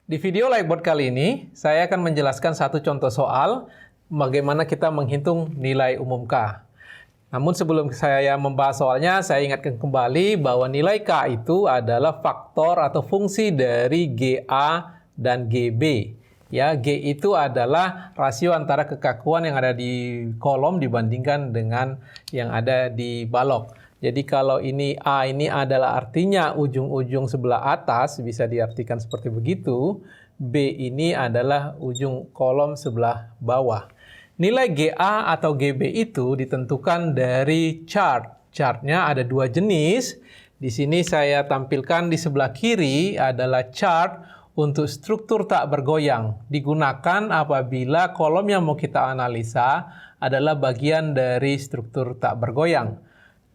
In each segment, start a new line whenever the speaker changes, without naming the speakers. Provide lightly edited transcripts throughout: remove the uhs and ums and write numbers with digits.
Di video Liveboard kali ini, saya akan menjelaskan satu contoh soal bagaimana kita menghitung nilai umum K. Namun sebelum saya membahas soalnya, saya ingatkan kembali bahwa nilai K itu adalah faktor atau fungsi dari GA dan GB. Ya, G itu adalah rasio antara kekakuan yang ada di kolom dibandingkan dengan yang ada di balok. Jadi kalau ini A ini adalah artinya ujung-ujung sebelah atas, bisa diartikan seperti begitu. B ini adalah ujung kolom sebelah bawah. Nilai GA atau GB itu ditentukan dari chart. Chartnya ada dua jenis. Di sini saya tampilkan di sebelah kiri adalah chart untuk struktur tak bergoyang. Digunakan apabila kolom yang mau kita analisa adalah bagian dari struktur tak bergoyang.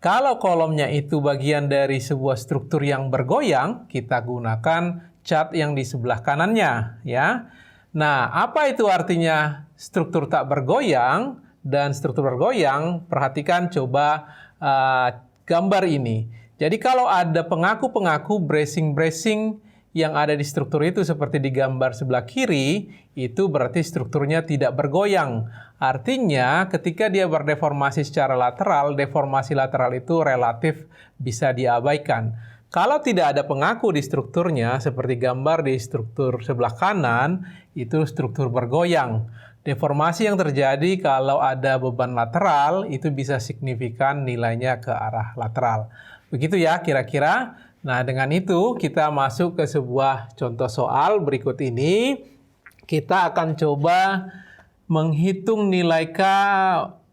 Kalau kolomnya itu bagian dari sebuah struktur yang bergoyang, kita gunakan chart yang di sebelah kanannya, ya. Nah, apa itu artinya struktur tak bergoyang dan struktur bergoyang? Perhatikan coba gambar ini. Jadi kalau ada pengaku-pengaku bracing-bracing yang ada di struktur itu seperti di gambar sebelah kiri, itu berarti strukturnya tidak bergoyang. Artinya ketika dia berdeformasi secara lateral, deformasi lateral itu relatif bisa diabaikan. Kalau tidak ada pengaku di strukturnya, seperti gambar di struktur sebelah kanan, itu struktur bergoyang. Deformasi yang terjadi kalau ada beban lateral, itu bisa signifikan nilainya ke arah lateral. Begitu ya kira-kira. Nah, dengan itu kita masuk ke sebuah contoh soal berikut ini. Kita akan coba menghitung nilai K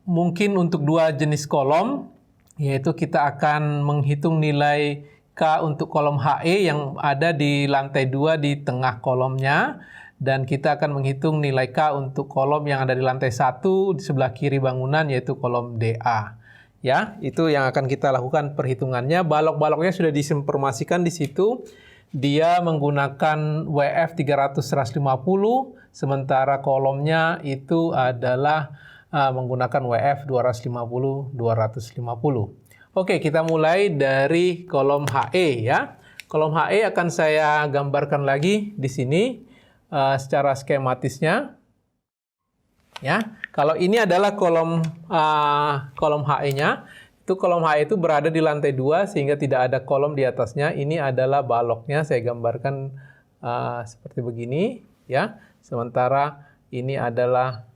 mungkin untuk dua jenis kolom, yaitu kita akan menghitung nilai K untuk kolom HE yang ada di lantai 2 di tengah kolomnya, dan kita akan menghitung nilai K untuk kolom yang ada di lantai 1 di sebelah kiri bangunan, yaitu kolom DA. Ya, itu yang akan kita lakukan perhitungannya. Balok-baloknya sudah disinformasikan di situ. Dia menggunakan WF 300/150, sementara kolomnya itu adalah menggunakan WF 250/250. Oke, kita mulai dari kolom HE ya. Kolom HE akan saya gambarkan lagi di sini secara skematisnya. Ya, kalau ini adalah kolom HE-nya, itu kolom HE itu berada di lantai 2 sehingga tidak ada kolom di atasnya. Ini adalah baloknya, saya gambarkan seperti begini, ya. Sementara ini adalah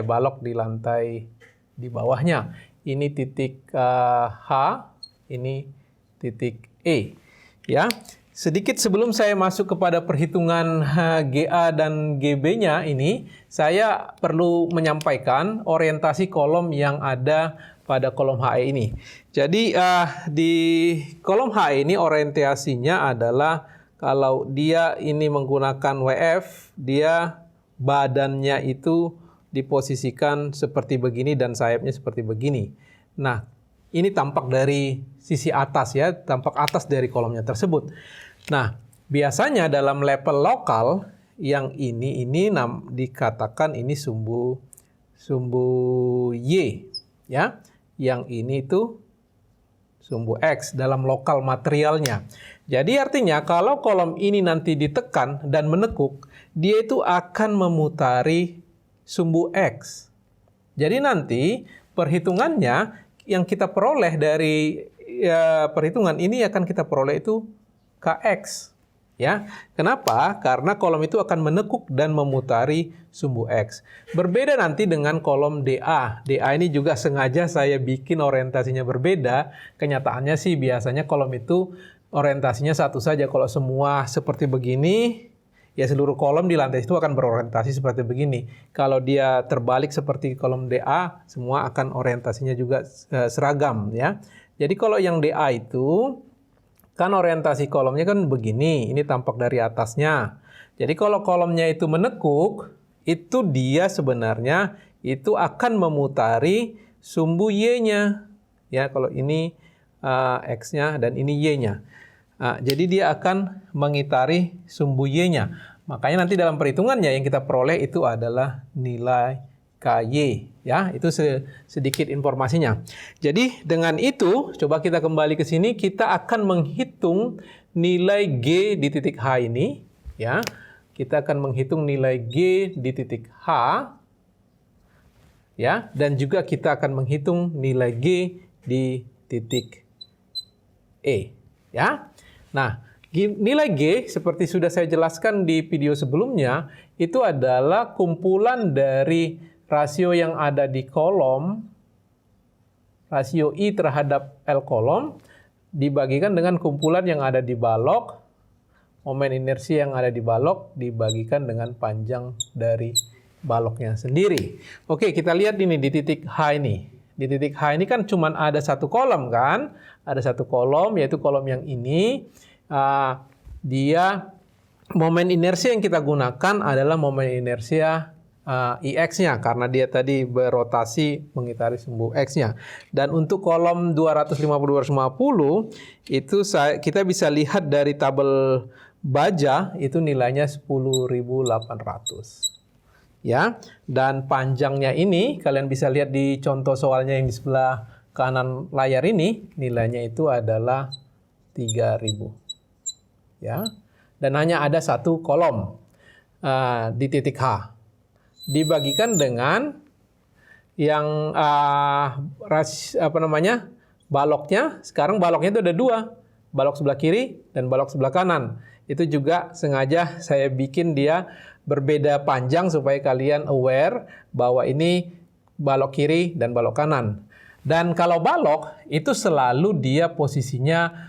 balok di lantai di bawahnya. Ini titik H, ini titik E, ya. Sedikit sebelum saya masuk kepada perhitungan GA dan GB-nya ini, saya perlu menyampaikan orientasi kolom yang ada pada kolom HE ini. Jadi di kolom HE ini orientasinya adalah kalau dia ini menggunakan WF, dia badannya itu diposisikan seperti begini dan sayapnya seperti begini. Nah, ini tampak dari sisi atas ya, tampak atas dari kolomnya tersebut. Nah, biasanya dalam level lokal yang ini dikatakan ini sumbu Y ya. Yang ini itu sumbu X dalam lokal materialnya. Jadi artinya kalau kolom ini nanti ditekan dan menekuk, dia itu akan memutari sumbu X. Jadi nanti perhitungannya yang kita peroleh dari perhitungan ini akan kita peroleh itu KX. Ya, kenapa? Karena kolom itu akan menekuk dan memutari sumbu X. Berbeda nanti dengan kolom DA. DA ini juga sengaja saya bikin orientasinya berbeda. Kenyataannya sih biasanya kolom itu orientasinya satu saja. Kalau semua seperti begini, ya seluruh kolom di lantai itu akan berorientasi seperti begini. Kalau dia terbalik seperti kolom DA, semua akan orientasinya juga seragam ya. Jadi kalau yang DA itu kan orientasi kolomnya kan begini, ini tampak dari atasnya. Jadi kalau kolomnya itu menekuk, itu dia sebenarnya itu akan memutari sumbu Y-nya. Ya, kalau ini X-nya dan ini Y-nya. Jadi dia akan mengitari sumbu Y-nya. Makanya nanti dalam perhitungannya yang kita peroleh itu adalah nilai KY. Ya, itu sedikit informasinya. Jadi dengan itu, coba kita kembali ke sini, kita akan menghitung nilai G di titik H ini. Ya, kita akan menghitung nilai G di titik H, ya, dan juga kita akan menghitung nilai G di titik E, ya. Nah, nilai G seperti sudah saya jelaskan di video sebelumnya, itu adalah kumpulan dari rasio yang ada di kolom, rasio I terhadap L kolom, dibagikan dengan kumpulan yang ada di balok, momen inersi yang ada di balok dibagikan dengan panjang dari baloknya sendiri. Oke, kita lihat ini di titik H ini. Di titik H ini kan cuma ada satu kolom kan? Ada satu kolom, yaitu kolom yang ini. Dia momen inersi yang kita gunakan adalah momen inersia IX-nya, karena dia tadi berotasi mengitari sumbu X-nya. Dan untuk kolom 250-250, itu kita bisa lihat dari tabel baja, itu nilainya 10.800. Ya, dan panjangnya ini kalian bisa lihat di contoh soalnya yang di sebelah kanan layar ini, nilainya itu adalah 3.000. Ya, dan hanya ada satu kolom di titik H. Dibagikan dengan yang baloknya. Sekarang baloknya itu ada dua, balok sebelah kiri dan balok sebelah kanan. Itu juga sengaja saya bikin dia berbeda panjang supaya kalian aware bahwa ini balok kiri dan balok kanan. Dan kalau balok itu selalu dia posisinya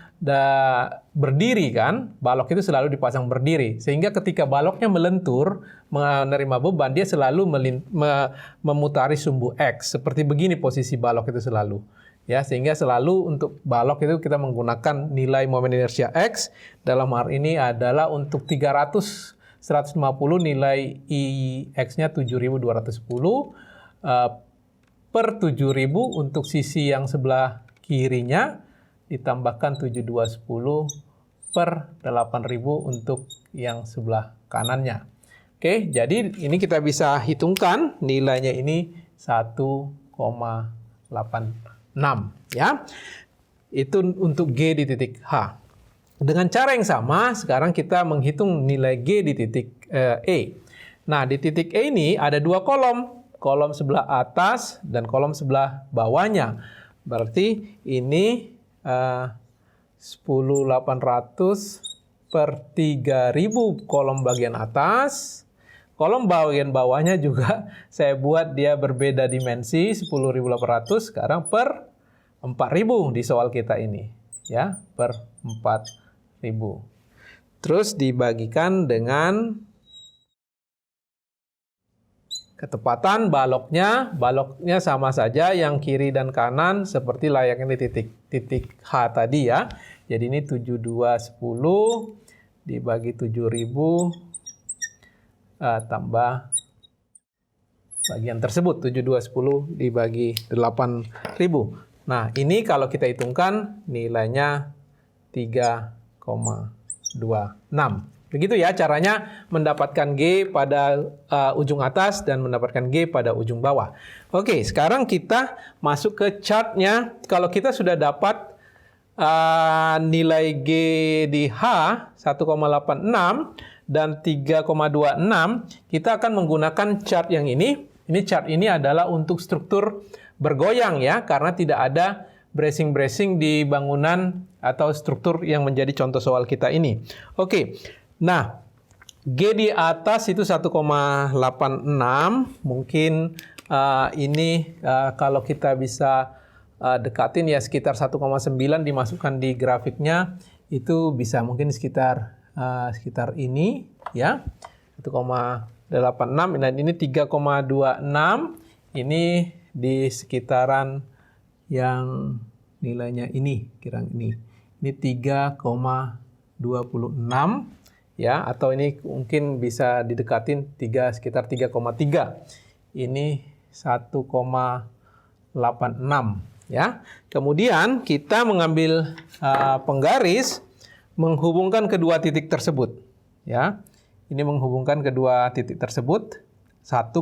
berdiri kan, balok itu selalu dipasang berdiri. Sehingga ketika baloknya melentur, menerima beban, dia selalu memutari sumbu X. Seperti begini posisi balok itu selalu. Ya, sehingga selalu untuk balok itu kita menggunakan nilai momen inersia X. Dalam hal ini adalah untuk 150 nilai IX-nya 7.210 per 7.000 untuk sisi yang sebelah kirinya, ditambahkan 7.210 per 8.000 untuk yang sebelah kanannya. Oke, jadi ini kita bisa hitungkan nilainya ini 1,86 ya. Itu untuk G di titik H. Dengan cara yang sama, sekarang kita menghitung nilai G di titik E. Nah, di titik E ini ada dua kolom. Kolom sebelah atas dan kolom sebelah bawahnya. Berarti ini 10.800 per 3.000 kolom bagian atas. Kolom bagian bawahnya juga saya buat dia berbeda dimensi, 10.800 sekarang per 4.000 di soal kita ini. Ya, per 4.000. Terus dibagikan dengan ketepatan baloknya. Baloknya sama saja yang kiri dan kanan seperti layaknya di titik H tadi ya. Jadi ini 7.210 dibagi 7.000 tambah bagian tersebut, 7.210 dibagi 8.000. Nah, ini kalau kita hitungkan nilainya 3,26. Begitu ya caranya mendapatkan G pada ujung atas dan mendapatkan G pada ujung bawah. Oke, sekarang kita masuk ke chartnya. Kalau kita sudah dapat nilai G di H 1,86 dan 3,26, kita akan menggunakan chart yang ini. Ini chart ini adalah untuk struktur bergoyang ya, karena tidak ada bracing-bracing di bangunan atau struktur yang menjadi contoh soal kita ini. Oke, nah G di atas itu 1,86, mungkin ini kalau kita bisa dekatin ya sekitar 1,9 dimasukkan di grafiknya, itu bisa mungkin sekitar ini ya 1,86 dan ini 3,26, ini di sekitaran yang nilainya ini ini 3,26 ya, atau ini mungkin bisa didekatin sekitar 3,3, ini 1,86 ya. Kemudian kita mengambil penggaris menghubungkan kedua titik tersebut ya. Ini menghubungkan kedua titik tersebut 1,86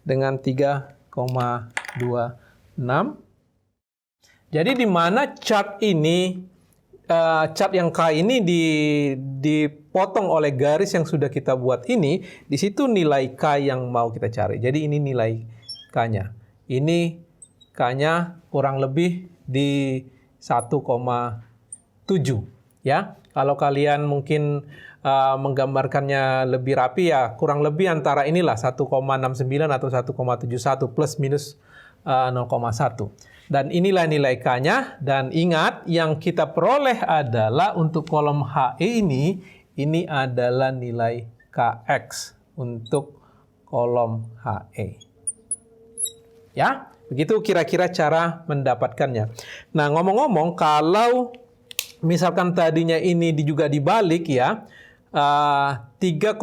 dengan 3,26. Jadi di mana chart ini chart yang K ini dipotong oleh garis yang sudah kita buat ini, di situ nilai K yang mau kita cari. Jadi ini nilai K-nya. Ini K-nya kurang lebih di 1,7 ya. Kalau kalian mungkin menggambarkannya lebih rapi ya kurang lebih antara inilah 1,69 atau 1,71 plus minus 0,1. Dan inilah nilai K-nya. Dan ingat, yang kita peroleh adalah untuk kolom HE ini adalah nilai KX untuk kolom HE. Ya, begitu kira-kira cara mendapatkannya. Nah, ngomong-ngomong, kalau misalkan tadinya ini juga dibalik ya, 3,26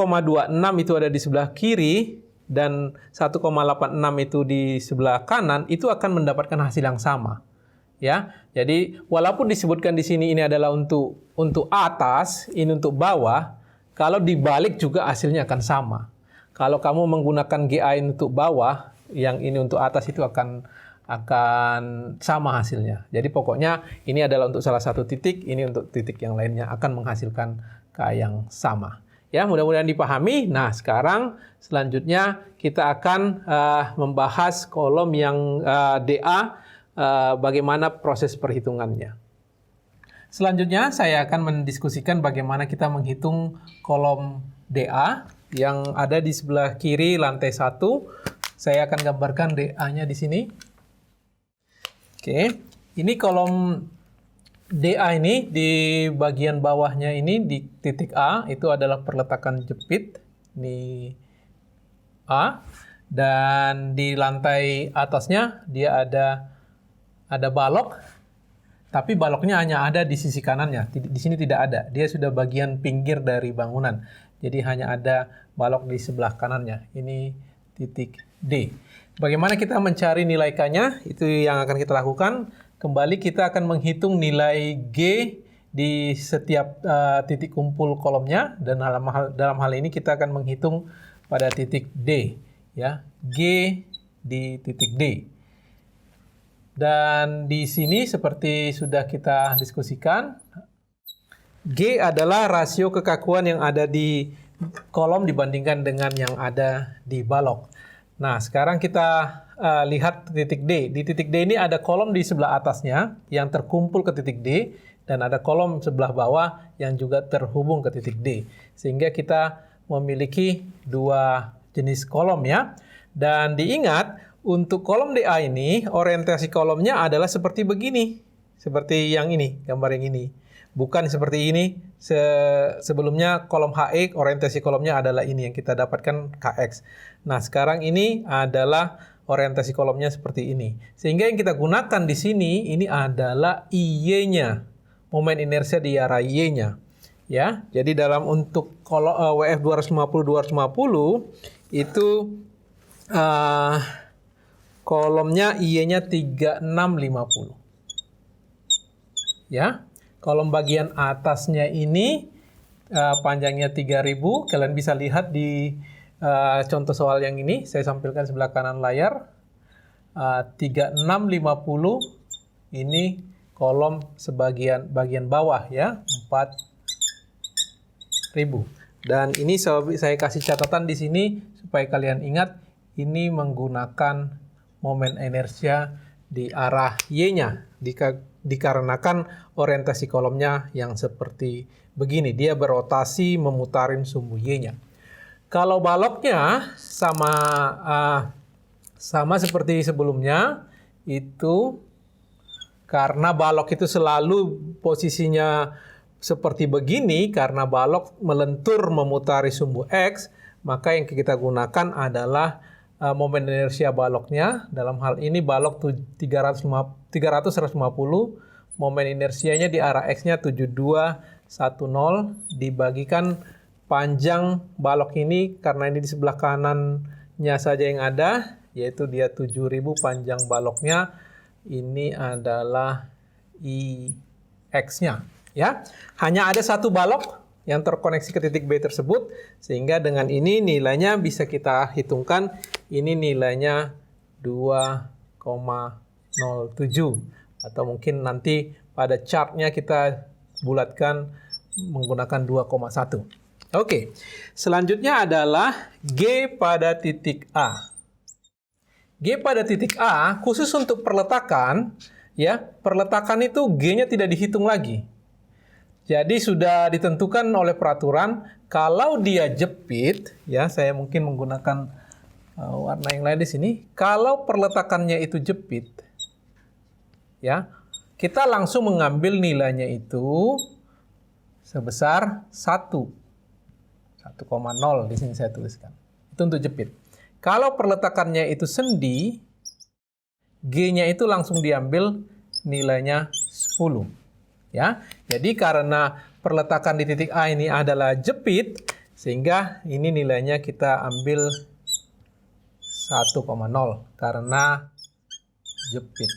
itu ada di sebelah kiri, dan 1,86 itu di sebelah kanan, itu akan mendapatkan hasil yang sama. Ya, jadi walaupun disebutkan di sini ini adalah untuk atas, ini untuk bawah, kalau dibalik juga hasilnya akan sama. Kalau kamu menggunakan GA untuk bawah, yang ini untuk atas itu akan sama hasilnya. Jadi pokoknya ini adalah untuk salah satu titik, ini untuk titik yang lainnya akan menghasilkan K yang sama. Ya, mudah-mudahan dipahami. Nah, sekarang selanjutnya kita akan membahas kolom yang DA, bagaimana proses perhitungannya. Selanjutnya saya akan mendiskusikan bagaimana kita menghitung kolom DA yang ada di sebelah kiri lantai 1. Saya akan gambarkan DA-nya di sini. Oke, ini kolom DA ini di bagian bawahnya ini di titik A itu adalah perletakan jepit di A, dan di lantai atasnya dia ada balok, tapi baloknya hanya ada di sisi kanannya. Di sini tidak ada. Dia sudah bagian pinggir dari bangunan. Jadi hanya ada balok di sebelah kanannya. Ini titik D. Bagaimana kita mencari nilai K-nya? Itu yang akan kita lakukan. Kembali kita akan menghitung nilai G di setiap titik kumpul kolomnya, dan dalam hal ini kita akan menghitung pada titik D, ya, G di titik D. Dan di sini seperti sudah kita diskusikan, G adalah rasio kekakuan yang ada di kolom dibandingkan dengan yang ada di balok. Nah, sekarang kita lihat titik D. Di titik D ini ada kolom di sebelah atasnya yang terkumpul ke titik D, dan ada kolom sebelah bawah yang juga terhubung ke titik D. Sehingga kita memiliki dua jenis kolom ya. Dan diingat, untuk kolom DA ini, orientasi kolomnya adalah seperti begini. Seperti yang ini, gambar yang ini. Bukan seperti ini. Sebelumnya kolom HE, orientasi kolomnya adalah ini yang kita dapatkan KX. Nah, sekarang ini adalah orientasi kolomnya seperti ini. Sehingga yang kita gunakan di sini ini adalah IY-nya, momen inersia di arah Y-nya. Ya, jadi dalam untuk kolom WF 250 itu kolomnya IY-nya 3650. Ya, kolom bagian atasnya ini panjangnya 3000. Kalian bisa lihat di contoh soal yang ini, saya sampilkan sebelah kanan layar. 3650 ini kolom bagian bawah ya, 4000. Dan ini saya kasih catatan di sini supaya kalian ingat, ini menggunakan momen inersia di arah Y-nya dikarenakan orientasi kolomnya yang seperti begini. Dia berotasi memutarin sumbu Y-nya. Kalau baloknya sama seperti sebelumnya, itu karena balok itu selalu posisinya seperti begini, karena balok melentur memutari sumbu X, maka yang kita gunakan adalah momen inersia baloknya. Dalam hal ini balok 350, momen inersianya di arah X-nya 7210 dibagikan panjang balok ini, karena ini di sebelah kanannya saja yang ada, yaitu dia 7000 panjang baloknya, ini adalah IX-nya. Ya, hanya ada satu balok yang terkoneksi ke titik B tersebut, sehingga dengan ini nilainya bisa kita hitungkan, ini nilainya 2,07, atau mungkin nanti pada chartnya kita bulatkan menggunakan 2,1. Oke, selanjutnya adalah G pada titik A. G pada titik A, khusus untuk perletakan, ya, perletakan itu G-nya tidak dihitung lagi. Jadi sudah ditentukan oleh peraturan, kalau dia jepit, ya, saya mungkin menggunakan warna yang lain di sini. Kalau perletakannya itu jepit, ya, kita langsung mengambil nilainya itu sebesar 1,0 di sini saya tuliskan. Itu untuk jepit. Kalau perletakannya itu sendi, G-nya itu langsung diambil nilainya 10. Ya, jadi karena perletakan di titik A ini adalah jepit, sehingga ini nilainya kita ambil 1,0 karena jepit.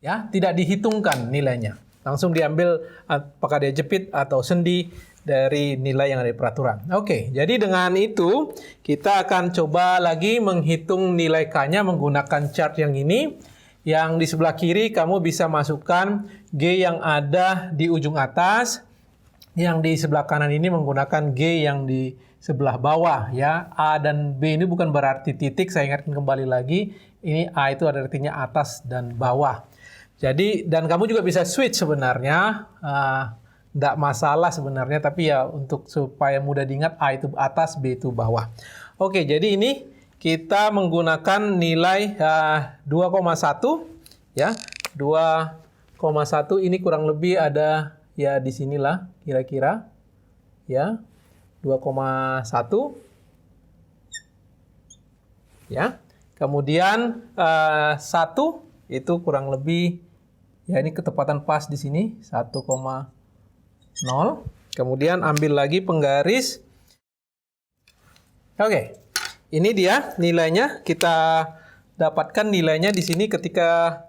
Ya, tidak dihitungkan nilainya. Langsung diambil apakah dia jepit atau sendi dari nilai yang ada di peraturan. Oke, jadi dengan itu kita akan coba lagi menghitung nilai K-nya menggunakan chart yang ini. Yang di sebelah kiri kamu bisa masukkan G yang ada di ujung atas. Yang di sebelah kanan ini menggunakan G yang di sebelah bawah, ya. A dan B ini bukan berarti titik, saya ingatkan kembali lagi. Ini A itu ada artinya atas dan bawah. Jadi, dan kamu juga bisa switch sebenarnya, tidak masalah sebenarnya, tapi ya untuk supaya mudah diingat, A itu atas, B itu bawah. Oke, jadi ini kita menggunakan nilai 2,1, ya. 2,1 ini kurang lebih ada ya di sinilah kira-kira, ya. 2,1, ya. Kemudian 1 itu kurang lebih, ya, ini ketepatan pas di sini 1,0. Kemudian ambil lagi penggaris. Oke, ini dia nilainya. Kita dapatkan nilainya di sini ketika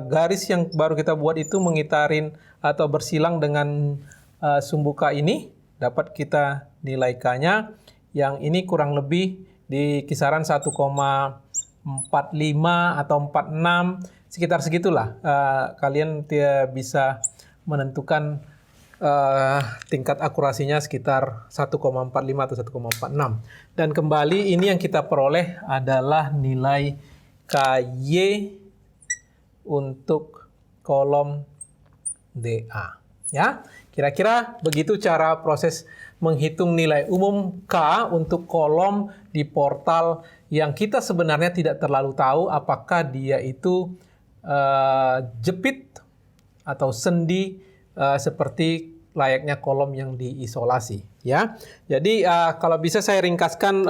garis yang baru kita buat itu mengitarin atau bersilang dengan sumbu K ini. Dapat kita nilai K-nya. Yang ini kurang lebih di kisaran 1,45 atau 46. Sekitar segitulah, kalian bisa menentukan tingkat akurasinya sekitar 1,45 atau 1,46. Dan kembali ini yang kita peroleh adalah nilai KY untuk kolom DA. Ya, kira-kira begitu cara proses menghitung nilai umum K untuk kolom di portal yang kita sebenarnya tidak terlalu tahu apakah dia itu jepit atau sendi seperti layaknya kolom yang diisolasi, ya. Jadi kalau bisa saya ringkaskan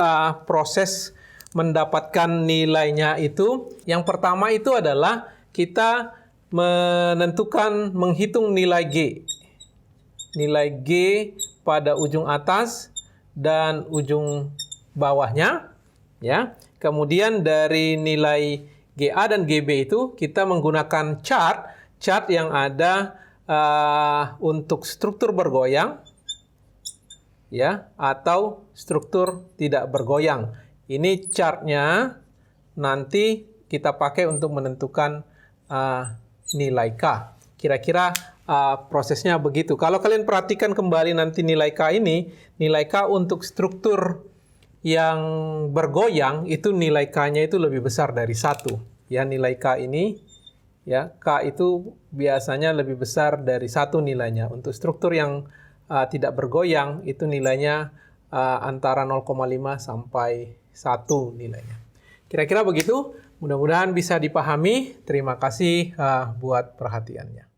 proses mendapatkan nilainya itu. Yang pertama itu adalah kita menghitung nilai G. Nilai G pada ujung atas dan ujung bawahnya, ya. Kemudian dari nilai GA dan GB itu kita menggunakan chart yang ada untuk struktur bergoyang, ya, atau struktur tidak bergoyang. Ini chartnya nanti kita pakai untuk menentukan nilai K. Kira-kira prosesnya begitu. Kalau kalian perhatikan kembali nanti nilai K ini, nilai K untuk struktur yang bergoyang itu nilai K-nya itu lebih besar dari 1. Ya, nilai K ini, ya, K itu biasanya lebih besar dari 1 nilainya. Untuk struktur yang tidak bergoyang itu nilainya antara 0,5 sampai 1 nilainya. Kira-kira begitu. Mudah-mudahan bisa dipahami. Terima kasih buat perhatiannya.